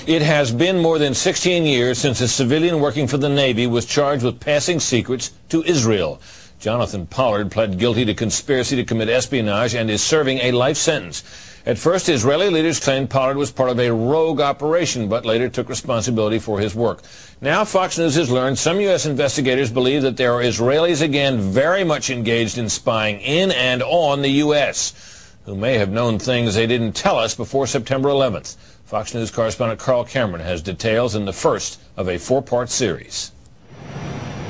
It has been more than 16 years since a civilian working for the Navy was charged with passing secrets to Israel. Jonathan Pollard pled guilty to conspiracy to commit espionage and is serving a life sentence. At first, Israeli leaders claimed Pollard was part of a rogue operation, but later took responsibility for his work. Now, Fox News has learned some U.S. investigators believe that there are Israelis again very much engaged in spying in and on the U.S., who may have known things they didn't tell us before September 11th. Fox News correspondent Carl Cameron has details in the first of a four-part series.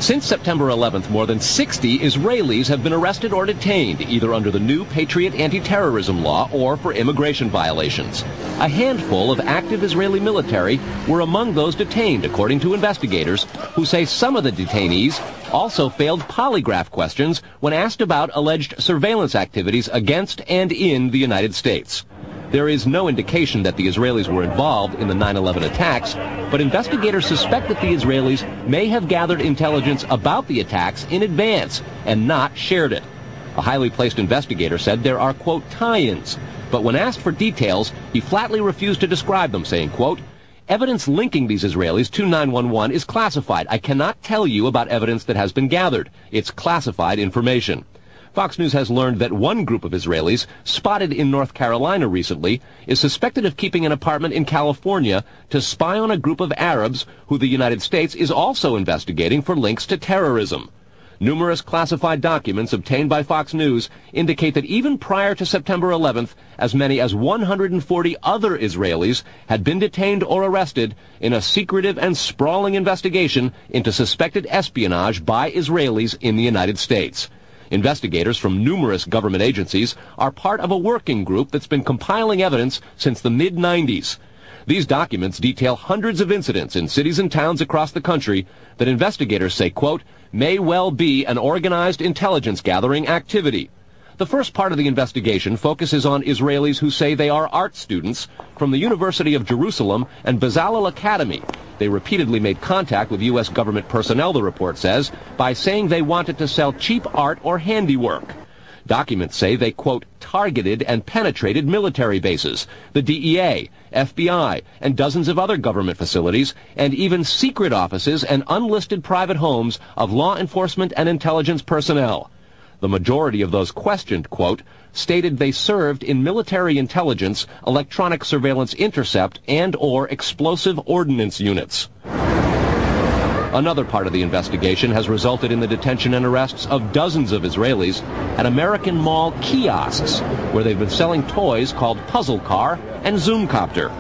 Since September 11th, more than 60 Israelis have been arrested or detained, either under the new Patriot anti-terrorism law or for immigration violations. A handful of active Israeli military were among those detained, according to investigators, who say some of the detainees also failed polygraph questions when asked about alleged surveillance activities against and in the United States. There is no indication that the Israelis were involved in the 9/11 attacks, but investigators suspect that the Israelis may have gathered intelligence about the attacks in advance and not shared it. A highly placed investigator said there are, quote, tie-ins, but when asked for details, he flatly refused to describe them, saying, quote, evidence linking these Israelis to 911 is classified. I cannot tell you about evidence that has been gathered. It's classified information. Fox News has learned that one group of Israelis, spotted in North Carolina recently, is suspected of keeping an apartment in California to spy on a group of Arabs who the United States is also investigating for links to terrorism. Numerous classified documents obtained by Fox News indicate that even prior to September 11th, as many as 140 other Israelis had been detained or arrested in a secretive and sprawling investigation into suspected espionage by Israelis in the United States. Investigators from numerous government agencies are part of a working group that's been compiling evidence since the mid-90s. These documents detail hundreds of incidents in cities and towns across the country that investigators say, quote, may well be an organized intelligence gathering activity. The first part of the investigation focuses on Israelis who say they are art students from the University of Jerusalem and Bezalel Academy. They repeatedly made contact with U.S. government personnel, the report says, by saying they wanted to sell cheap art or handiwork. Documents say they, quote, targeted and penetrated military bases, the DEA, FBI, and dozens of other government facilities, and even secret offices and unlisted private homes of law enforcement and intelligence personnel. The majority of those questioned, quote, stated they served in military intelligence, electronic surveillance intercept, and or explosive ordnance units. Another part of the investigation has resulted in the detention and arrests of dozens of Israelis at American Mall kiosks, where they've been selling toys called Puzzle Car and Zoomcopter.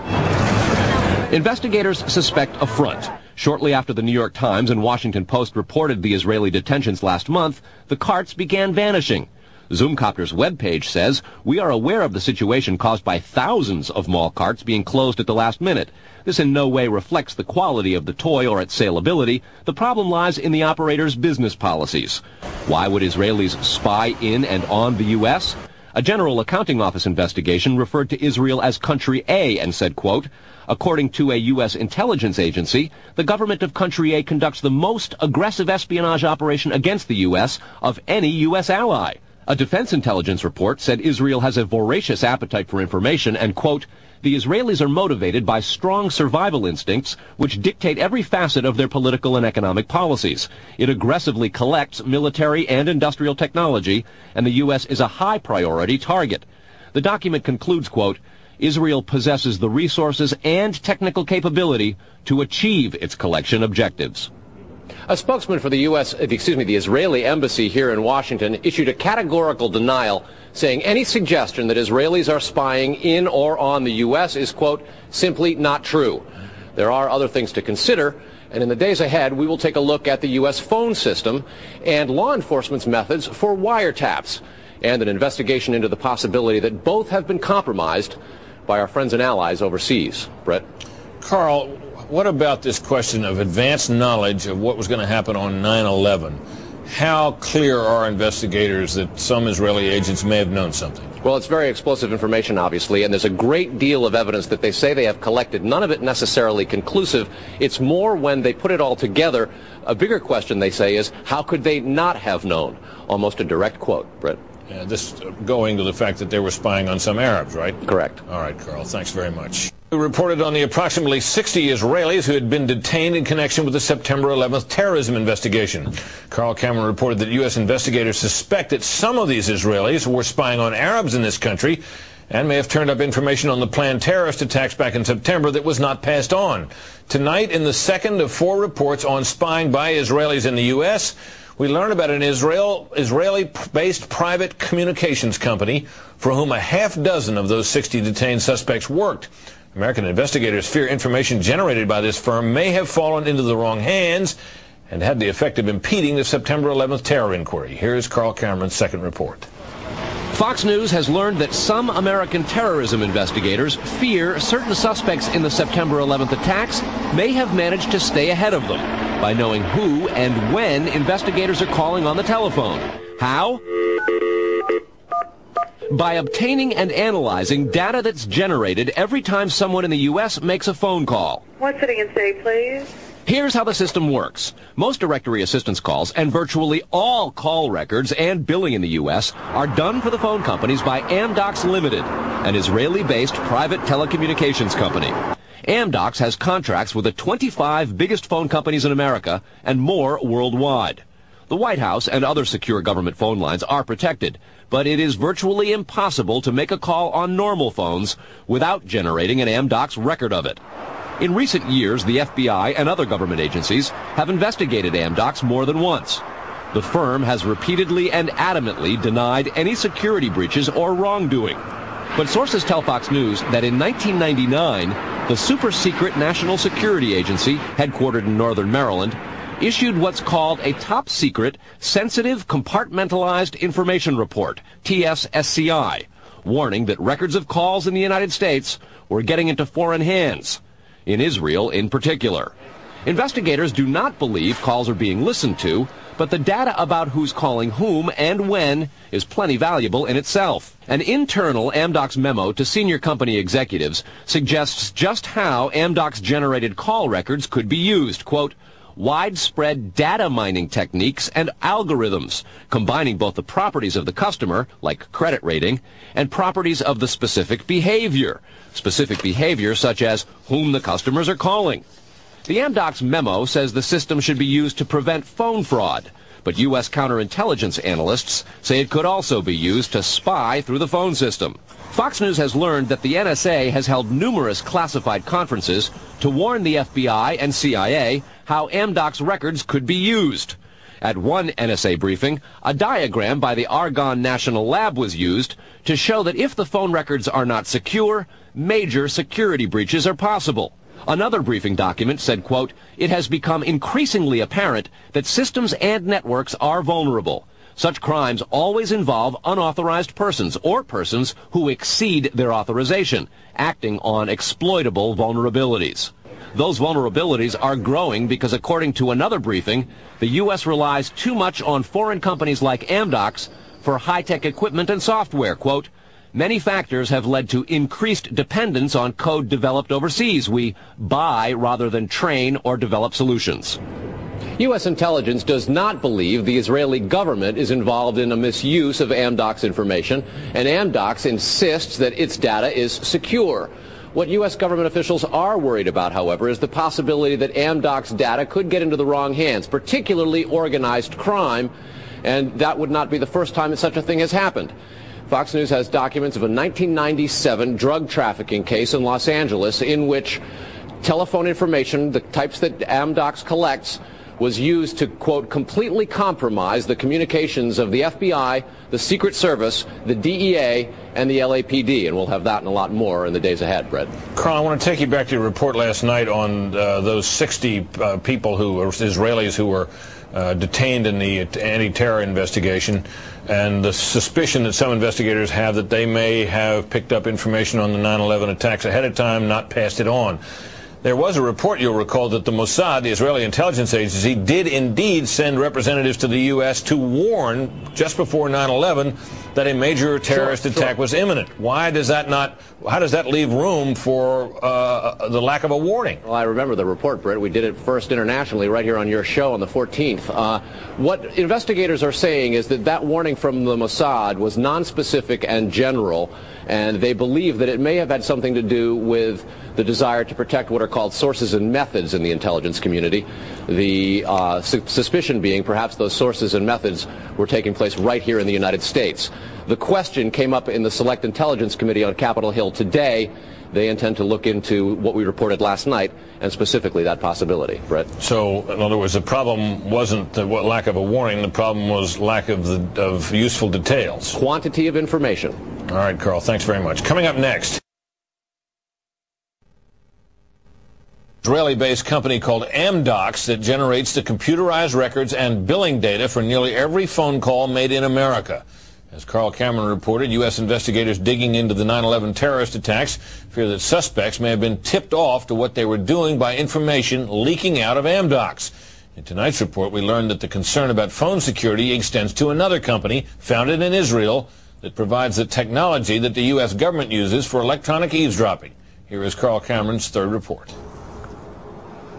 Investigators suspect a front. Shortly after the New York Times and Washington Post reported the Israeli detentions last month, the carts began vanishing. Zoomcopter's webpage says, we are aware of the situation caused by thousands of mall carts being closed at the last minute. This in no way reflects the quality of the toy or its saleability. The problem lies in the operator's business policies. Why would Israelis spy in and on the U.S.? A General Accounting Office investigation referred to Israel as Country A and said, quote, according to a U.S. intelligence agency, the government of Country A conducts the most aggressive espionage operation against the U.S. of any U.S. ally. A defense intelligence report said Israel has a voracious appetite for information and, quote, the Israelis are motivated by strong survival instincts which dictate every facet of their political and economic policies. It aggressively collects military and industrial technology, and the U.S. is a high priority target. The document concludes, quote, Israel possesses the resources and technical capability to achieve its collection objectives. A spokesman for the the Israeli embassy here in Washington issued a categorical denial, saying any suggestion that Israelis are spying in or on the U.S. is, quote, simply not true. There are other things to consider, and in the days ahead, we will take a look at the U.S. phone system and law enforcement's methods for wiretaps, and an investigation into the possibility that both have been compromised by our friends and allies overseas. Brett? Carl, what about this question of advanced knowledge of what was going to happen on 9/11? How clear are investigators that some Israeli agents may have known something? Well, it's very explosive information, obviously, and there's a great deal of evidence that they say they have collected, none of it necessarily conclusive. It's more when they put it all together. A bigger question, they say, is how could they not have known? Almost a direct quote, Brett. Yeah, this going to the fact that they were spying on some Arabs, right? Correct. All right, Carl, thanks very much. We reported on the approximately 60 Israelis who had been detained in connection with the September 11th terrorism investigation. Carl Cameron reported that U.S. investigators suspect that some of these Israelis were spying on Arabs in this country and may have turned up information on the planned terrorist attacks back in September that was not passed on. Tonight, in the second of 4 reports on spying by Israelis in the U.S., we learn about an Israeli-based private communications company for whom a half dozen of those 60 detained suspects worked. American investigators fear information generated by this firm may have fallen into the wrong hands and had the effect of impeding the September 11th terror inquiry. Here's Carl Cameron's second report. Fox News has learned that some American terrorism investigators fear certain suspects in the September 11th attacks may have managed to stay ahead of them by knowing who and when investigators are calling on the telephone. How? By obtaining and analyzing data that's generated every time someone in the U.S. makes a phone call. One sitting in city, please. Here's how the system works. Most directory assistance calls and virtually all call records and billing in the U.S. are done for the phone companies by Amdocs Limited, an Israeli-based private telecommunications company. Amdocs has contracts with the 25 biggest phone companies in America and more worldwide. The White House and other secure government phone lines are protected, but it is virtually impossible to make a call on normal phones without generating an Amdocs record of it. In recent years, the FBI and other government agencies have investigated Amdocs more than once. The firm has repeatedly and adamantly denied any security breaches or wrongdoing. But sources tell Fox News that in 1999, the super-secret National Security Agency, headquartered in northern Maryland, issued what's called a top-secret, sensitive, compartmentalized information report, TSSCI, warning that records of calls in the United States were getting into foreign hands, in Israel in particular. Investigators do not believe calls are being listened to, but the data about who's calling whom and when is plenty valuable in itself. An internal Amdocs memo to senior company executives suggests just how Amdocs generated call records could be used. Quote, widespread data mining techniques and algorithms, combining both the properties of the customer, like credit rating, and properties of the specific behavior such as whom the customers are calling. The Amdocs memo says the system should be used to prevent phone fraud, but U.S. counterintelligence analysts say it could also be used to spy through the phone system. Fox News has learned that the NSA has held numerous classified conferences to warn the FBI and CIA how Amdocs records could be used. At one NSA briefing, a diagram by the Argonne National Lab was used to show that if the phone records are not secure, major security breaches are possible. Another briefing document said, quote, it has become increasingly apparent that systems and networks are vulnerable. Such crimes always involve unauthorized persons or persons who exceed their authorization, acting on exploitable vulnerabilities. Those vulnerabilities are growing because, according to another briefing, the U.S. relies too much on foreign companies like Amdocs for high-tech equipment and software. Quote, many factors have led to increased dependence on code developed overseas. We buy rather than train or develop solutions. U.S. intelligence does not believe the Israeli government is involved in a misuse of Amdocs information, and Amdocs insists that its data is secure. What U.S. government officials are worried about, however, is the possibility that Amdocs data could get into the wrong hands, particularly organized crime, and that would not be the first time that such a thing has happened. Fox News has documents of a 1997 drug trafficking case in Los Angeles in which telephone information, the types that Amdocs collects, was used to, quote, completely compromise the communications of the FBI, the Secret Service, the DEA, and the LAPD. And we'll have that and a lot more in the days ahead, Brett. Carl, I want to take you back to your report last night on those 60 people who were Israelis who were detained in the anti-terror investigation, and the suspicion that some investigators have that they may have picked up information on the 9/11 attacks ahead of time, not passed it on. There was a report, you'll recall, that the MOSSAD, the Israeli intelligence agency, did indeed send representatives to the U.S. to warn, just before 9/11, that a major terrorist attack was imminent. Why does that not, how does that leave room for the lack of a warning? Well, I remember the report, Britt. We did it first internationally right here on your show on the 14th. What investigators are saying is that that warning from the Mossad was nonspecific and general, and they believe that it may have had something to do with the desire to protect what are called sources and methods in the intelligence community. The suspicion being perhaps those sources and methods were taking place right here in the United States. The question came up in the Select Intelligence Committee on Capitol Hill today. They intend to look into what we reported last night, and specifically that possibility. Brett? So, in other words, the problem wasn't the lack of a warning. The problem was lack of useful details. Quantity of information. All right, Carl, thanks very much. Coming up next, Israeli-based company called Amdocs that generates the computerized records and billing data for nearly every phone call made in America. As Carl Cameron reported, U.S. investigators digging into the 9/11 terrorist attacks fear that suspects may have been tipped off to what they were doing by information leaking out of Amdocs. In tonight's report, we learned that the concern about phone security extends to another company founded in Israel that provides the technology that the U.S. government uses for electronic eavesdropping. Here is Carl Cameron's third report.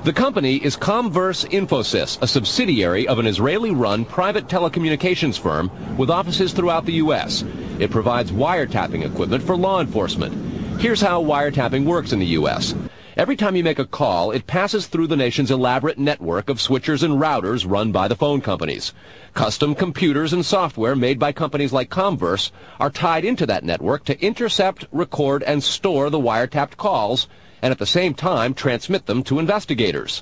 The company is Comverse Infosys, a subsidiary of an Israeli-run private telecommunications firm with offices throughout the U.S. It provides wiretapping equipment for law enforcement. Here's how wiretapping works in the U.S. Every time you make a call, it passes through the nation's elaborate network of switchers and routers run by the phone companies. Custom computers and software made by companies like Comverse are tied into that network to intercept, record, and store the wiretapped calls, and at the same time transmit them to investigators.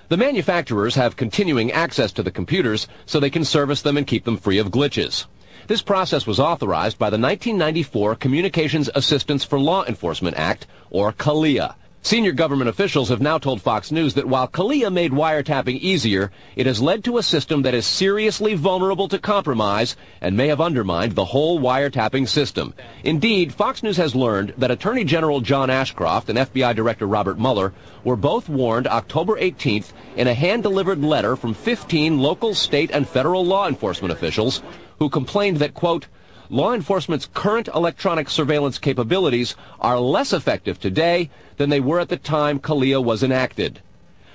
The manufacturers have continuing access to the computers so they can service them and keep them free of glitches. This process was authorized by the 1994 Communications Assistance for Law Enforcement Act, or CALEA. Senior government officials have now told Fox News that while CALEA made wiretapping easier, it has led to a system that is seriously vulnerable to compromise and may have undermined the whole wiretapping system. Indeed, Fox News has learned that Attorney General John Ashcroft and FBI Director Robert Mueller were both warned October 18th in a hand-delivered letter from 15 local, state, and federal law enforcement officials who complained that, quote, law enforcement's current electronic surveillance capabilities are less effective today than they were at the time CALEA was enacted.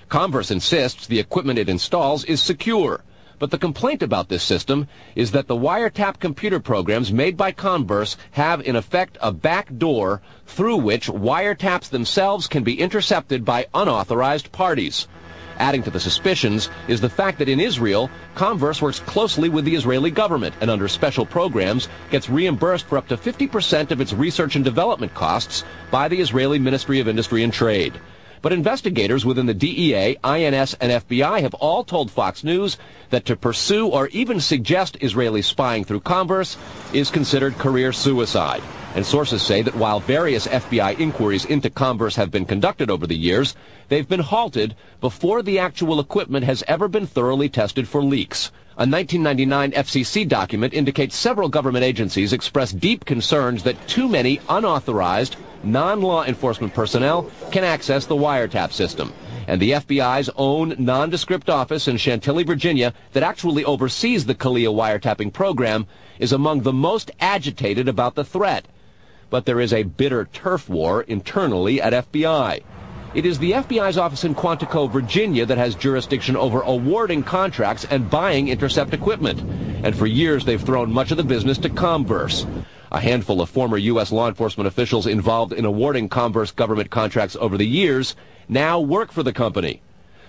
Comverse insists the equipment it installs is secure, but the complaint about this system is that the wiretap computer programs made by Comverse have in effect a back door through which wiretaps themselves can be intercepted by unauthorized parties. Adding to the suspicions is the fact that in Israel, Comverse works closely with the Israeli government and under special programs gets reimbursed for up to 50% of its research and development costs by the Israeli Ministry of Industry and Trade. But investigators within the DEA, INS, and FBI have all told Fox News that to pursue or even suggest Israeli spying through Comverse is considered career suicide. And sources say that while various FBI inquiries into Comverse have been conducted over the years, they've been halted before the actual equipment has ever been thoroughly tested for leaks. A 1999 FCC document indicates several government agencies expressed deep concerns that too many unauthorized, non-law enforcement personnel can access the wiretap system. And the FBI's own nondescript office in Chantilly, Virginia, that actually oversees the CALEA wiretapping program, is among the most agitated about the threat. But there is a bitter turf war internally at FBI. It is the FBI's office in Quantico, Virginia, that has jurisdiction over awarding contracts and buying intercept equipment. And for years, they've thrown much of the business to Comverse. A handful of former U.S. law enforcement officials involved in awarding Comverse government contracts over the years now work for the company.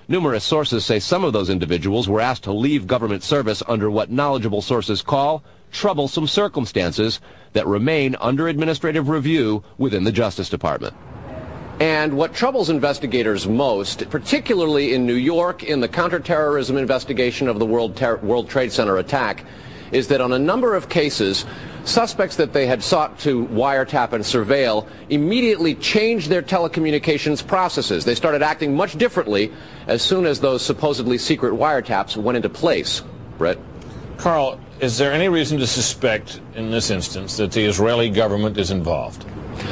Numerous sources say some of those individuals were asked to leave government service under what knowledgeable sources call troublesome circumstances that remain under administrative review within the Justice Department. And what troubles investigators most, particularly in New York in the counterterrorism investigation of the World Trade Center attack, is that on a number of cases, suspects that they had sought to wiretap and surveil immediately changed their telecommunications processes. They started acting much differently as soon as those supposedly secret wiretaps went into place. Brett? Carl, is there any reason to suspect in this instance that the Israeli government is involved?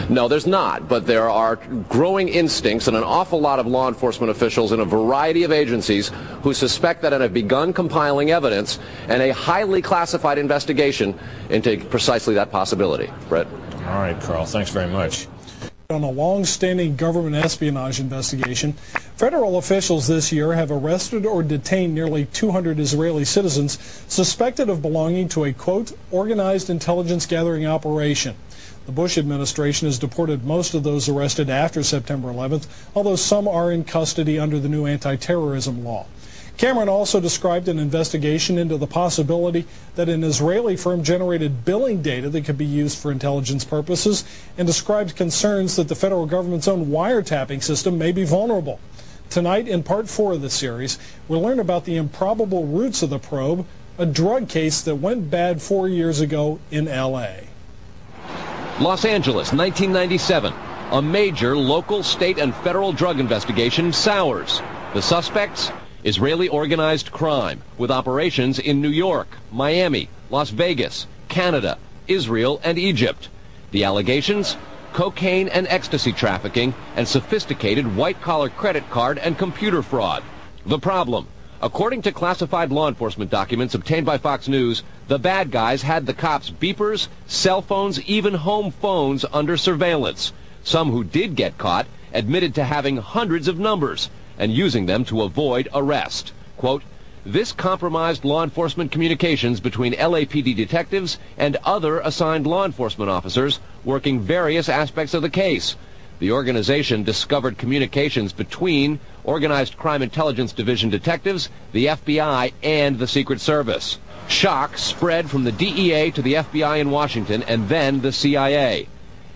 No, there's not, but there are growing instincts and an awful lot of law enforcement officials in a variety of agencies who suspect that and have begun compiling evidence and a highly classified investigation into precisely that possibility. Brett? All right, Carl, thanks very much. On a long-standing government espionage investigation, federal officials this year have arrested or detained nearly 200 Israeli citizens suspected of belonging to a, quote, organized intelligence gathering operation. The Bush administration has deported most of those arrested after September 11th, although some are in custody under the new anti-terrorism law. Cameron also described an investigation into the possibility that an Israeli firm generated billing data that could be used for intelligence purposes, and described concerns that the federal government's own wiretapping system may be vulnerable. Tonight, in part 4 of the series, we'll learn about the improbable roots of the probe, a drug case that went bad 4 years ago in L.A. Los Angeles, 1997. A major local, state, and federal drug investigation sours. The suspects? Israeli organized crime, with operations in New York, Miami, Las Vegas, Canada, Israel, and Egypt. The allegations? Cocaine and ecstasy trafficking, and sophisticated white-collar credit card and computer fraud. The problem? According to classified law enforcement documents obtained by Fox News, the bad guys had the cops' beepers, cell phones, even home phones under surveillance. Some who did get caught admitted to having hundreds of numbers and using them to avoid arrest. Quote, this compromised law enforcement communications between LAPD detectives and other assigned law enforcement officers working various aspects of the case. The organization discovered communications between Organized Crime Intelligence Division detectives, the FBI, and the Secret Service. Shock spread from the DEA to the FBI in Washington and then the CIA.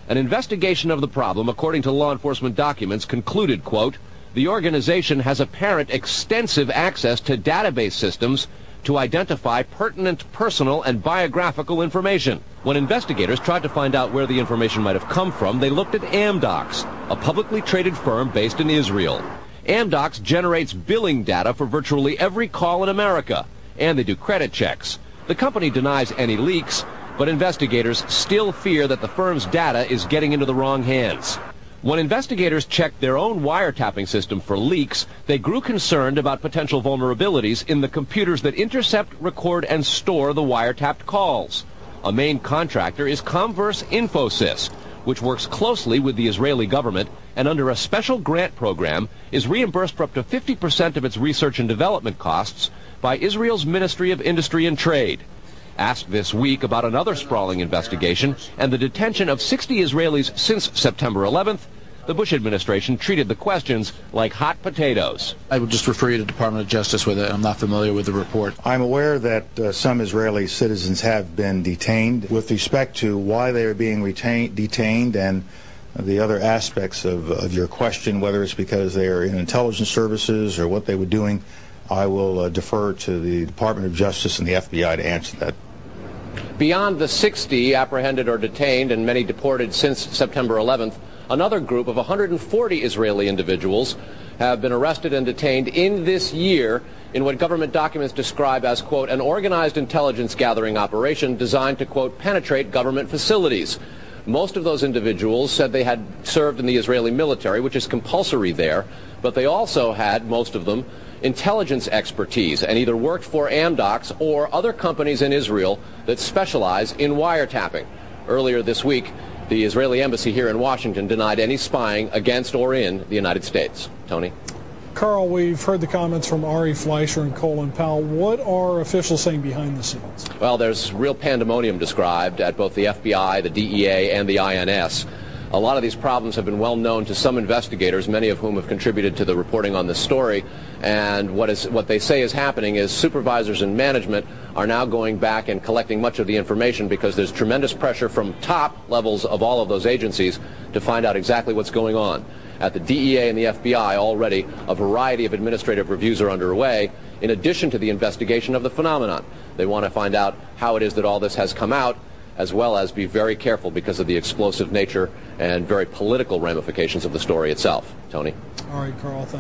An investigation of the problem, according to law enforcement documents, concluded, quote, the organization has apparent extensive access to database systems to identify pertinent personal and biographical information. When investigators tried to find out where the information might have come from, they looked at Amdocs, a publicly traded firm based in Israel. Amdocs generates billing data for virtually every call in America, and they do credit checks. The company denies any leaks, but investigators still fear that the firm's data is getting into the wrong hands. When investigators checked their own wiretapping system for leaks, they grew concerned about potential vulnerabilities in the computers that intercept, record, and store the wiretapped calls. A main contractor is Comverse Infosys, which works closely with the Israeli government and under a special grant program is reimbursed for up to 50% of its research and development costs by Israel's Ministry of Industry and Trade. Asked this week about another sprawling investigation and the detention of 60 Israelis since September 11th, the Bush administration treated the questions like hot potatoes. I would just refer you to the Department of Justice with it. I'm not familiar with the report. I'm aware that some Israeli citizens have been detained. With respect to why they are being detained and the other aspects of your question, whether it's because they are in intelligence services or what they were doing, I will defer to the Department of Justice and the FBI to answer that. Beyond the 60 apprehended or detained and many deported since September 11th, another group of 140 Israeli individuals have been arrested and detained in this year in what government documents describe as, quote, an organized intelligence gathering operation designed to, quote, penetrate government facilities. Most of those individuals said they had served in the Israeli military, which is compulsory there, but they also had, most of them, intelligence expertise and either worked for Amdocs or other companies in Israel that specialize in wiretapping. Earlier this week, the Israeli embassy here in Washington denied any spying against or in the United States. Tony? Carl, we've heard the comments from Ari Fleischer and Colin Powell. What are officials saying behind the scenes? Well, there's real pandemonium described at both the FBI, the DEA, and the INS. A lot of these problems have been well known to some investigators, many of whom have contributed to the reporting on this story. And what they say is happening is supervisors and management are now going back and collecting much of the information because there's tremendous pressure from top levels of all of those agencies to find out exactly what's going on. At the DEA and the FBI already, a variety of administrative reviews are underway, in addition to the investigation of the phenomenon. They want to find out how it is that all this has come out, as well as be very careful because of the explosive nature and very political ramifications of the story itself. Tony? All right, Carl, thanks.